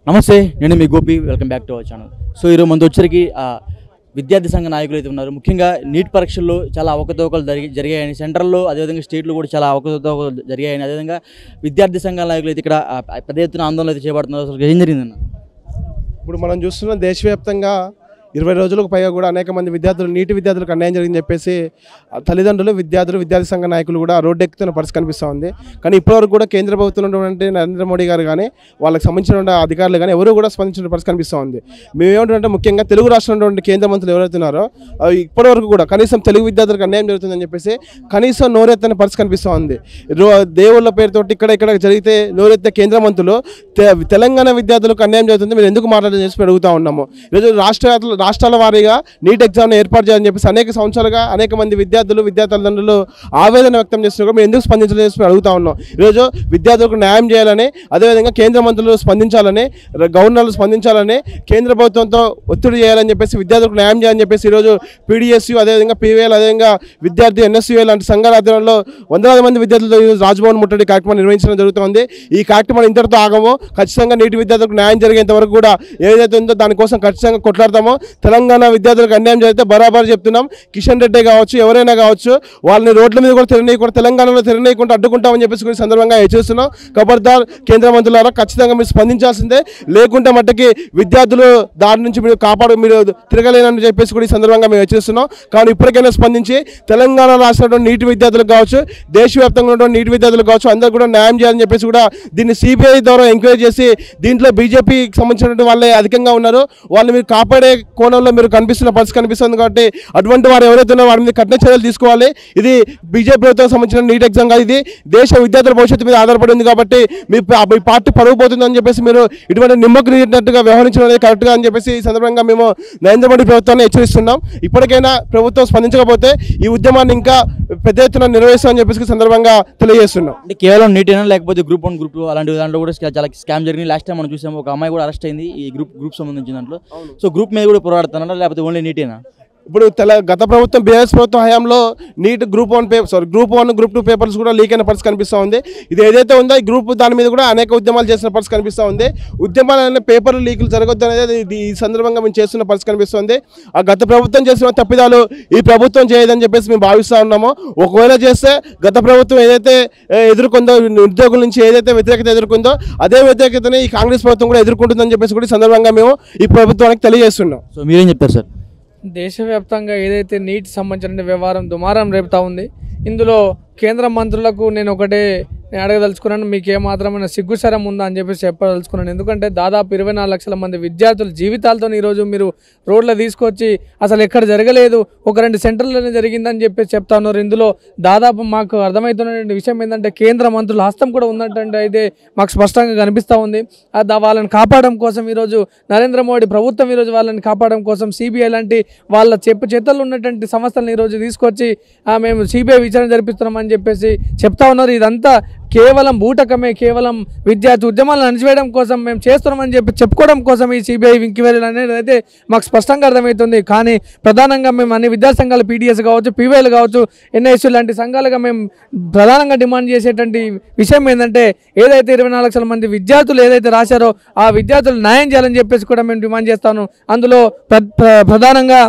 నమస్తే, నేను మీ Gopi. Welcome back to our channel. So ఈరోజు మనతో వచ్చరికి విద్యార్థి సంఘ నాయకులు అయితే ఉన్నారు. ముఖ్యంగా నీట్ పరీక్షల్లో చాలా అవకతవకలు జరిగాయని, సెంట్రల్లో అదేవిధంగా స్టేట్లో కూడా చాలా అవకతవకలు జరిగాయని, అదేవిధంగా విద్యార్థి సంఘాల నాయకులు అయితే ఇక్కడ పెద్ద ఎత్తున ఆందోళన అయితే చేపడుతున్నారు. అసలు ఏం జరిగిందన్న? ఇప్పుడు మనం చూస్తున్న దేశవ్యాప్తంగా 20 రోజులకు పైగా కూడా అనేక మంది విద్యార్థులు నీటి విద్యార్థులకు అన్యాయం జరిగిందని చెప్పేసి తల్లిదండ్రులు, విద్యార్థి సంఘ నాయకులు కూడా రోడ్డు ఎక్కుతున్న పరిస్థితి కనిపిస్తూ ఉంది. కానీ ఇప్పటివరకు కూడా కేంద్ర ప్రభుత్వం ఉన్నటువంటి నరేంద్ర మోడీ గారు కానీ వాళ్ళకి సంబంధించిన అధికారులు కానీ ఎవరు కూడా స్పందించిన పరిస్థితి కనిపిస్తూ ఉంది. మేమేమంటే ముఖ్యంగా తెలుగు రాష్ట్రంలో ఉన్నటువంటి కేంద్ర మంత్రులు ఎవరైతున్నారో ఇప్పటివరకు కూడా కనీసం తెలుగు విద్యార్థులకు అన్యాయం జరుగుతుందని చెప్పేసి కనీసం నోరెత్తని పరిస్థితి కనిపిస్తూ ఉంది. దేవుళ్ళ పేరుతోటి ఇక్కడ జరిగితే నోరెత్తే కేంద్ర మంత్రులు తెలంగాణ విద్యార్థులకు అన్యాయం జరుగుతుంది, మీరు ఎందుకు మాట్లాడని చెప్పి అడుగుతూ ఉన్నాము. ఈరోజు రాష్ట్రాల వారీగా నీట్ ఎగ్జామ్ను ఏర్పాటు చేయాలని చెప్పేసి అనేక సంవత్సరాలుగా అనేక మంది తల్లిదండ్రులు ఆవేదన వ్యక్తం చేస్తున్నారు. మేము ఎందుకు స్పందించాలని చెప్పి అడుగుతా ఉన్నాం. ఈరోజు విద్యార్థులకు న్యాయం చేయాలని, అదేవిధంగా కేంద్ర మంత్రులు స్పందించాలని, గవర్నర్లు స్పందించాలని, కేంద్ర ప్రభుత్వంతో ఒత్తిడి చేయాలని చెప్పేసి విద్యార్థులకు న్యాయం చేయాలని చెప్పేసి ఈరోజు పీడిఎస్యు, అదేవిధంగా పీవీఎల్, అదేవిధంగా విద్యార్థి ఎన్ఎస్యూ లాంటి సంఘాల ఆధ్వర్యంలో వందలాది మంది విద్యార్థులతో ఈరోజు రాజ్భవన్ ముట్టడి కార్యక్రమం నిర్వహించడం జరుగుతుంది. ఈ కార్యక్రమం ఇంతటితో ఆగమో, ఖచ్చితంగా నీటి విద్యార్థులకు న్యాయం జరిగేంత వరకు కూడా ఏదైతే ఉందో దానికోసం ఖచ్చితంగా కొట్లాడతామో. తెలంగాణ విద్యార్థులకు అన్యాయం జరిగితే బరాబర్ చెప్తున్నాం, కిషన్ రెడ్డి కావచ్చు, ఎవరైనా కావచ్చు, వాళ్ళని రోడ్ల మీద కూడా తిరగనీయకుండా, తెలంగాణలో తిరగనీయకుండా అడ్డుకుంటామని చెప్పేసి కూడా సందర్భంగా హెచ్చరిస్తున్నాం. ఖబర్దార్ కేంద్ర మంత్రులారా, ఖచ్చితంగా మీరు స్పందించాల్సిందే, లేకుంటే మట్టుకి విద్యార్థులు దాని నుంచి మీరు మీరు తిరగలేనని చెప్పేసి కూడా ఈ సందర్భంగా మేము హెచ్చరిస్తున్నాం. కానీ ఇప్పటికైనా స్పందించి తెలంగాణ రాష్ట్రంలో నీటి విద్యార్థులకు కావచ్చు, దేశవ్యాప్తంగా ఉన్నటువంటి నీటి విద్యార్థులకు కావచ్చు, అందరూ కూడా న్యాయం చేయాలని చెప్పేసి కూడా దీన్ని సిబిఐ ద్వారా ఎంక్వైరీ చేసి, దీంట్లో బీజేపీకి సంబంధించినటువంటి వాళ్ళే అధికంగా ఉన్నారు, వాళ్ళు మీరు కాపాడే కోణంలో మీరు కనిపిస్తున్న పరిస్థితి కనిపిస్తుంది. కాబట్టి అటువంటి వారు ఎవరైతే ఉన్నారో వారి మీద కఠిన చర్యలు తీసుకోవాలి. ఇది బీజేపీ ప్రభుత్వం సంబంధించిన నీట్ ఎగ్జామ్ కాదు, ఇది దేశ విద్యార్థుల భవిష్యత్తు మీద ఆధారపడి ఉంది. కాబట్టి మీ పార్టీ పరుగు పోతుందని చెప్పేసి మీరు ఇటువంటి నిమ్మకు నీటినట్టుగా వ్యవహరించడం అనేది కరెక్ట్గా అని చెప్పేసి ఈ సందర్భంగా మేము నరేంద్ర మోడీ ప్రభుత్వాన్ని హెచ్చరిస్తున్నాం. ఇప్పటికైనా ప్రభుత్వం స్పందించకపోతే ఈ ఉద్యమాన్ని ఇంకా పెద్ద ఎత్తున నిర్వహిస్తామని చెప్పేసి సందర్భంగా తెలియజేస్తున్నాం. అంటే కేవలం నీట్ అయినా, లేకపోతే గ్రూప్ 1, గ్రూప్ 2 అలాంటి దాంట్లో కూడా చాలా స్కామ్ జరిగింది. లాస్ట్ టైం మనం చూసాము, ఒక అమ్మాయి కూడా అరెస్ట్ అయింది ఈ గ్రూప్ సంబంధించిన దాంట్లో. సో గ్రూప్ మీద కూడా పోరాడుతున్నారా, లేకపోతే ఓన్లీ నీటేనా? ఇప్పుడు గత ప్రభుత్వం బీఆర్ఎస్ ప్రభుత్వం హయాంలో నీట్ గ్రూప్ 1, గ్రూప్ 2 పేపర్స్ కూడా లీక్ అయిన పరిస్థితి కనిపిస్తూ ఉంది. ఇది ఏదైతే ఉందో ఈ గ్రూప్ దాని మీద కూడా అనేక ఉద్యమాలు చేసిన పరిస్థితి కనిపిస్తూ ఉంది. ఉద్యమాలనే పేపర్లు లీకులు జరగొద్దు అనేది ఈ సందర్భంగా మేము చేస్తున్న పరిస్థితి కనిపిస్తుంది. ఆ గత ప్రభుత్వం చేసిన తప్పిదాలు ఈ ప్రభుత్వం చేయదని చెప్పేసి మేము భావిస్తూ ఉన్నాము. ఒకవేళ చేస్తే గత ప్రభుత్వం ఏదైతే ఎదుర్కొందో, ఉద్యోగుల నుంచి ఏదైతే వ్యతిరేకత ఎదుర్కొందో అదే వ్యతిరేకతని ఈ కాంగ్రెస్ ప్రభుత్వం కూడా ఎదుర్కొంటుందని చెప్పేసి కూడా ఈ సందర్భంగా మేము ఈ ప్రభుత్వానికి తెలియజేస్తున్నాం. సో మీరేం చెప్తారు సార్? దేశవ్యాప్తంగా ఏదైతే నీట్ సంబంధించిన వ్యవహారం దుమారం రేపుతా ఉంది, ఇందులో కేంద్ర మంత్రులకు నేను ఒకటే అడగదలుచుకున్నాను, మీకు ఏమాత్రమైన సిగ్గుశరం ఉందా అని చెప్పేసి చెప్పదలుచుకున్నాను. ఎందుకంటే దాదాపు 24 లక్షల మంది విద్యార్థుల జీవితాలతో ఈరోజు మీరు రోడ్ల తీసుకొచ్చి అసలు ఎక్కడ జరగలేదు, ఒక 2 సెంటర్లోనే జరిగిందని చెప్పేసి చెప్తా ఉన్నారు. ఇందులో దాదాపు మాకు అర్థమవుతున్న విషయం ఏంటంటే కేంద్ర మంత్రుల హస్తం కూడా ఉన్నట్టు అయితే మాకు స్పష్టంగా కనిపిస్తూ ఉంది. వాళ్ళని కాపాడడం కోసం ఈరోజు నరేంద్ర మోడీ ప్రభుత్వం ఈరోజు వాళ్ళని కాపాడడం కోసం సిబిఐ లాంటి వాళ్ళ చేతల్లో ఉన్నటువంటి సంస్థలను ఈరోజు తీసుకొచ్చి మేము సిబిఐ విచారణ జరిపిస్తున్నామని చెప్పేసి చెప్తా ఉన్నారు. ఇదంతా కేవలం బూటకమే, కేవలం విద్యార్థి ఉద్యమాలను అణచివేయడం కోసం మేము చేస్తున్నామని చెప్పుకోవడం కోసం ఈ సిబిఐ ఎంక్వైరీ అనేది అయితే మాకు స్పష్టంగా అర్థమవుతుంది. కానీ ప్రధానంగా మేము అన్ని విద్యా సంఘాలు, పీడిఎస్ కావచ్చు, పీవీఎల్ కావచ్చు, ఎన్ఎస్యూ లాంటి సంఘాలుగా మేము ప్రధానంగా డిమాండ్ చేసేటువంటి విషయం ఏంటంటే ఏదైతే 24 లక్షల మంది విద్యార్థులు ఏదైతే రాశారో ఆ విద్యార్థులు న్యాయం చేయాలని చెప్పేసి కూడా మేము డిమాండ్ చేస్తాను. అందులో ప్రధానంగా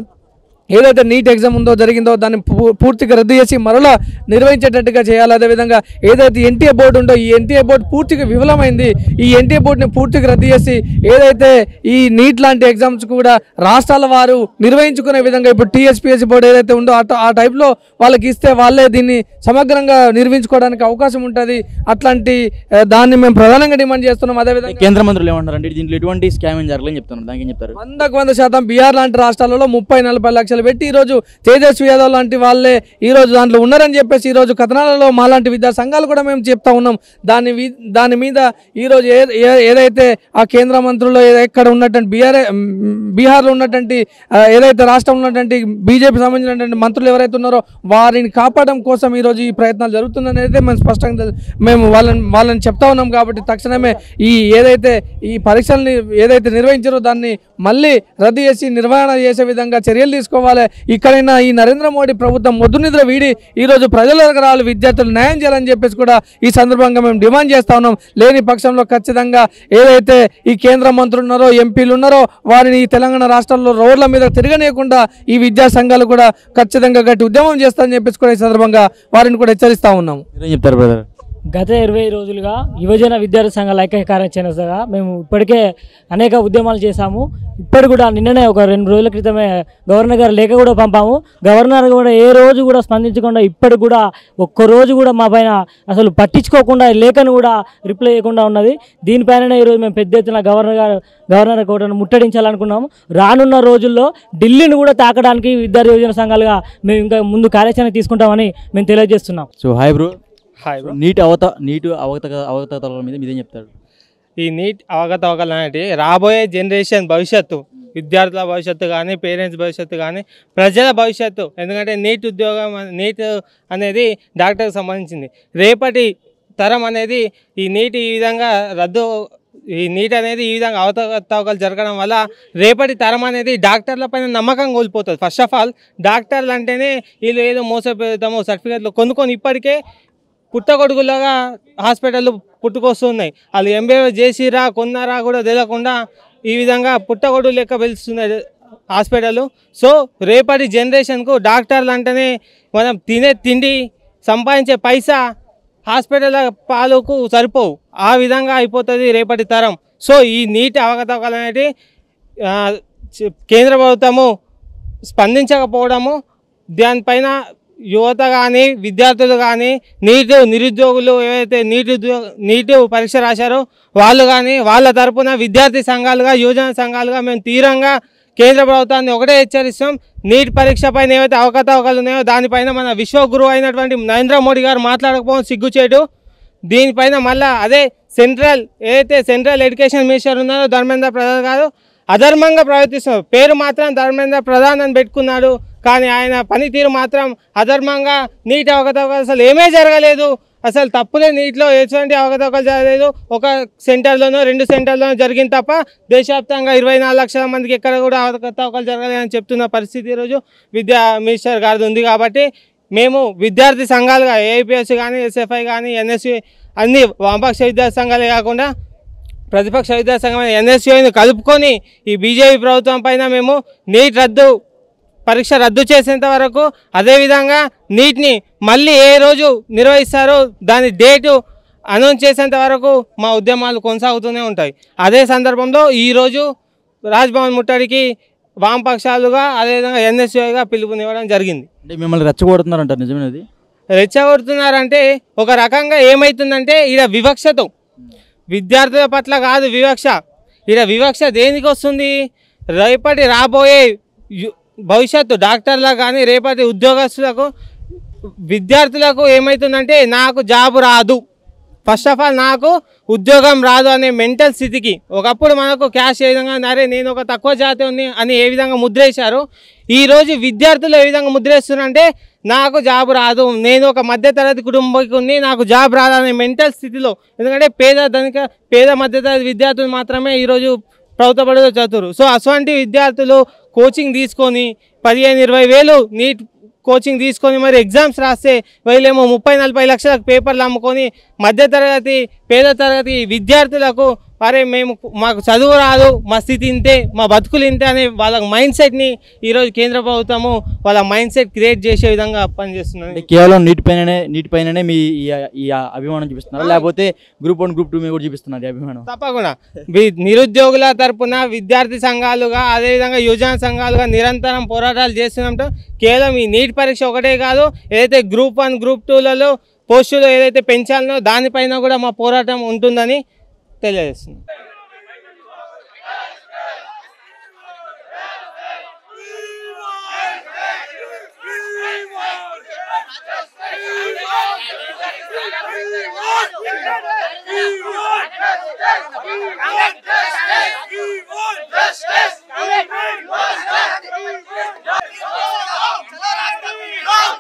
ఏదైతే నీట్ ఎగ్జామ్ ఉందో జరిగిందో దాన్ని పూర్తిగా రద్దు చేసి మరలా నిర్వహించేటట్టుగా చేయాలి. అదేవిధంగా ఏదైతే ఎన్టీఏ బోర్డు ఉందో ఈ ఎన్టీఏ బోర్డు పూర్తిగా విఫలమైంది. ఈ ఎన్టీఏ బోర్డుని పూర్తిగా రద్దు చేసి ఏదైతే ఈ నీట్ లాంటి ఎగ్జామ్స్ కూడా రాష్ట్రాల వారు నిర్వహించుకునే విధంగా ఇప్పుడు టీఎస్పీఎస్సీ బోర్డు ఏదైతే ఉందో ఆ టైప్లో వాళ్ళకి ఇస్తే వాళ్ళే దీన్ని సమగ్రంగా నిర్వహించుకోవడానికి అవకాశం ఉంటుంది. అట్లాంటి దాన్ని మేము ప్రధానంగా డిమాండ్ చేస్తున్నాం. అదేవిధంగా కేంద్ర మంత్రులు ఏమంటారంటే దీంట్లో ఎటువంటి స్కామ్ జరగలేని చెప్తున్నారు, దానికి ఏం చెప్తారు? 100% బీహార్ లాంటి రాష్ట్రాలలో 30-40 లక్షలు పెట్టి ఈరోజు తేజస్వి యాదవ్ లాంటి వాళ్ళే ఈరోజు దాంట్లో ఉన్నారని చెప్పేసి ఈరోజు కథనాలలో మాలాంటి విద్యా సంఘాలు కూడా మేము చెప్తా ఉన్నాం. దాని మీద ఈరోజు ఏదైతే ఆ కేంద్ర మంత్రులు ఎక్కడ ఉన్నటువంటి బీహార్లో ఉన్నటువంటి ఏదైతే రాష్ట్రంలో ఉన్నటువంటి బీజేపీ సంబంధించినటువంటి మంత్రులు ఎవరైతే ఉన్నారో వారిని కాపాడడం కోసం ఈరోజు ఈ ప్రయత్నాలు జరుగుతుందని అయితే మేము స్పష్టంగా మేము వాళ్ళని చెప్తా ఉన్నాం. కాబట్టి తక్షణమే ఏదైతే ఈ పరీక్షల్ని ఏదైతే నిర్వహించారో దాన్ని మళ్ళీ రద్దు చేసి నిర్వహణ చేసే విధంగా చర్యలు తీసుకోవాలి. రావాలి. ఇక్కడైనా ఈ నరేంద్ర మోడీ ప్రభుత్వం మొద్దు నిద్ర వీడి ఈరోజు ప్రజల దగ్గర రావాలి, విద్యార్థులు న్యాయం చేయాలని చెప్పేసి కూడా ఈ సందర్భంగా మేము డిమాండ్ చేస్తా ఉన్నాం. లేని పక్షంలో ఖచ్చితంగా ఏదైతే ఈ కేంద్ర మంత్రులు ఉన్నారో, ఎంపీలు ఉన్నారో వారిని ఈ తెలంగాణ రాష్ట్రాల్లో రోడ్ల మీద తిరగనీయకుండా ఈ విద్యా సంఘాలు కూడా ఖచ్చితంగా గట్టి ఉద్యమం చేస్తారని చెప్పేసి కూడా ఈ సందర్భంగా వారిని కూడా హెచ్చరిస్తా ఉన్నాము. మీరేం చెప్తారు బ్రదర్? గత 20 రోజులుగా యువజన విద్యార్థి సంఘాల ఐక్య కార్యాచరణగా మేము ఇప్పటికే అనేక ఉద్యమాలు చేశాము. ఇప్పటి కూడా నిన్ననే ఒక 2 రోజుల క్రితమే గవర్నర్ గారు లేఖ కూడా పంపాము. గవర్నర్ కూడా ఏ రోజు కూడా స్పందించకుండా ఇప్పటికి కూడా ఒక్కరోజు కూడా మా పైన అసలు పట్టించుకోకుండా లేఖను కూడా రిప్లై చేయకుండా ఉన్నది. దీనిపైననే ఈరోజు మేము పెద్ద ఎత్తున గవర్నర్ కూడా ముట్టడించాలనుకున్నాము. రానున్న రోజుల్లో ఢిల్లీని కూడా తాకడానికి విద్యార్థి యువజన సంఘాలుగా మేము ఇంకా ముందు కార్యాచరణ తీసుకుంటామని మేము తెలియజేస్తున్నాం. So hi bro. Hi bro. నీటి అవకతవకల మీద మీదేం చెప్తాడు? ఈ నీట్ అవకతవకలు అనేవి రాబోయే జనరేషన్ భవిష్యత్తు, విద్యార్థుల భవిష్యత్తు కానీ, పేరెంట్స్ భవిష్యత్తు కానీ, ప్రజల భవిష్యత్తు. ఎందుకంటే నీట్ అనేది డాక్టర్కి సంబంధించింది. రేపటి తరం అనేది ఈ నీట్ అనేది ఈ విధంగా అవకతవకలు జరగడం వల్ల రేపటి తరం అనేది డాక్టర్ల పైన నమ్మకం కోల్పోతుంది. ఫస్ట్ ఆఫ్ ఆల్ డాక్టర్లు అంటేనే వీళ్ళు ఏదో మోసపోతాము సర్టిఫికేట్లు కొనుక్కొని ఇప్పటికే పుట్టగొడుగులాగా హాస్పిటళ్ళు పుట్టుకొస్తున్నాయి. వాళ్ళు ఎంబీఏ చేసిరా కొన్నారా కూడా తెలియకుండా ఈ విధంగా పుట్టగొడుగు లెక్క వెళ్తున్నాయి హాస్పిటల్. సో రేపటి జనరేషన్కు డాక్టర్లు అంటేనే మనం తినే తిండి, సంపాదించే పైసా హాస్పిటల్ పాలకు సరిపోవు. ఆ విధంగా అయిపోతుంది రేపటి తరం. సో ఈ నీటి అవకతవకలు అనేవి కేంద్ర ప్రభుత్వము స్పందించకపోవడము, దానిపైన యువత కానీ, విద్యార్థులు కానీ, నిరుద్యోగులు ఏవైతే నీటి పరీక్ష రాశారో వాళ్ళు కానీ వాళ్ళ తరపున విద్యార్థి సంఘాలుగా, యువజన సంఘాలుగా మేము తీవ్రంగా కేంద్ర ప్రభుత్వాన్ని ఒకటే హెచ్చరిస్తాం. నీట్ పరీక్ష పైన ఏవైతే అవకతవకలు ఉన్నాయో దానిపైన మన విశ్వగురువు అయినటువంటి నరేంద్ర మోడీ గారు మాట్లాడకపోవడం సిగ్గుచేటు. దీనిపైన మళ్ళీ అదే సెంట్రల్ ఎడ్యుకేషన్ మినిస్టర్ ఉన్నారో ధర్మేంద్ర ప్రధాన్ గారు అధర్మంగా ప్రవర్తిస్తున్నారు. పేరు మాత్రం ధర్మేంద్ర ప్రధాన్ అని పెట్టుకున్నాడు, కానీ ఆయన పనితీరు మాత్రం అధర్మంగా. నీటి అవకతవకలు అసలు ఏమీ జరగలేదు, అసలు తప్పులే నీటిలో ఎటువంటి అవకతవకలు జరగలేదు. ఒక సెంటర్లోనో 2 సెంటర్లోనో జరిగింది తప్ప దేశవ్యాప్తంగా 24 లక్షల మందికి ఎక్కడ కూడా అవకతవకలు జరగలేదని చెప్తున్న పరిస్థితి ఈరోజు విద్యా మినిస్టర్ గారిది ఉంది. కాబట్టి మేము విద్యార్థి సంఘాలుగా ఏఐపిఎస్ కానీ, ఎస్ఎఫ్ఐ కానీ, ఎన్ఎస్యు అన్ని వామపక్ష విద్యార్థి సంఘాలే కాకుండా ప్రతిపక్ష విద్యార్థి సంఘం ఎన్ఎస్యుని కలుపుకొని ఈ బీజేపీ ప్రభుత్వం పైన మేము నీట్ పరీక్ష రద్దు చేసేంత వరకు, అదేవిధంగా నీట్ని మళ్ళీ ఏ రోజు నిర్వహిస్తారో దాని డేటు అనౌన్స్ చేసేంత వరకు మా ఉద్యమాలు కొనసాగుతూనే ఉంటాయి. అదే సందర్భంలో ఈరోజు రాజ్భవన్ ముట్టడికి వామపక్షాలుగా అదేవిధంగా ఎన్ఎస్యుగా పిలుపునివ్వడం జరిగింది. అంటే మిమ్మల్ని రెచ్చగొడుతున్నారంటారు, నిజమేనది? రెచ్చగొడుతున్నారంటే ఒక రకంగా ఏమవుతుందంటే ఈడ వివక్షతో, విద్యార్థుల పట్ల కాదు వివక్ష. ఈడ వివక్ష దేనికి వస్తుంది? రేపటి రాబోయే భవిష్యత్తు డాక్టర్లకు కానీ, రేపటి ఉద్యోగస్తులకు, విద్యార్థులకు ఏమవుతుందంటే నాకు జాబ్ రాదు, ఫస్ట్ ఆఫ్ ఆల్ నాకు ఉద్యోగం రాదు అనే మెంటల్ స్థితికి. ఒకప్పుడు మనకు క్యాష్ ఏ విధంగా అరే నేను ఒక తక్కువ జాతి ఉంది అని ఏ విధంగా ముద్రేశారు, ఈరోజు విద్యార్థులు ఏ విధంగా ముద్రేస్తున్నారంటే నాకు జాబ్ రాదు, నేను ఒక మధ్యతరగతి కుటుంబీకుని, నాకు జాబ్ రాదు అనే మెంటల్ స్థితిలో. ఎందుకంటే పేద మధ్యతరగతి విద్యార్థులు మాత్రమే ఈరోజు ప్రభుత్వ బడిలో చదువుతారు. సో అటువంటి విద్యార్థులు కోచింగ్ తీసుకొని 15-20 వేలు నీట్ కోచింగ్ తీసుకొని మరి ఎగ్జామ్స్ రాస్తే వీళ్ళేమో 30-40 లక్షలకు పేపర్లు అమ్ముకొని మధ్యతరగతి పేద తరగతి విద్యార్థులకు అరే మాకు చదువు రాదు, మా స్థితి ఇంతే, మా బతుకులు ఇంతే అనే వాళ్ళ మైండ్ సెట్ని ఈరోజు కేంద్ర ప్రభుత్వము వాళ్ళ మైండ్ సెట్ క్రియేట్ చేసే విధంగా పనిచేస్తున్నది. కేవలం నీటి పైననే మీ ఈ అభిమానం చూపిస్తున్నారు, లేకపోతే గ్రూప్ 1 గ్రూప్ 2 మీద కూడా చూపిస్తున్నారు అభిమానం? తప్పకుండా నిరుద్యోగుల తరపున విద్యార్థి సంఘాలుగా అదేవిధంగా యువజన సంఘాలుగా నిరంతరం పోరాటాలు చేస్తున్నట్టు కేవలం ఈ నీట్ పరీక్ష ఒకటే కాదు, ఏదైతే గ్రూప్ 1 గ్రూప్ 2లలో పోస్టులు ఏదైతే పెంచాలనో దానిపైన కూడా మా పోరాటం ఉంటుందని తెలియజేస్తున్నాం. We want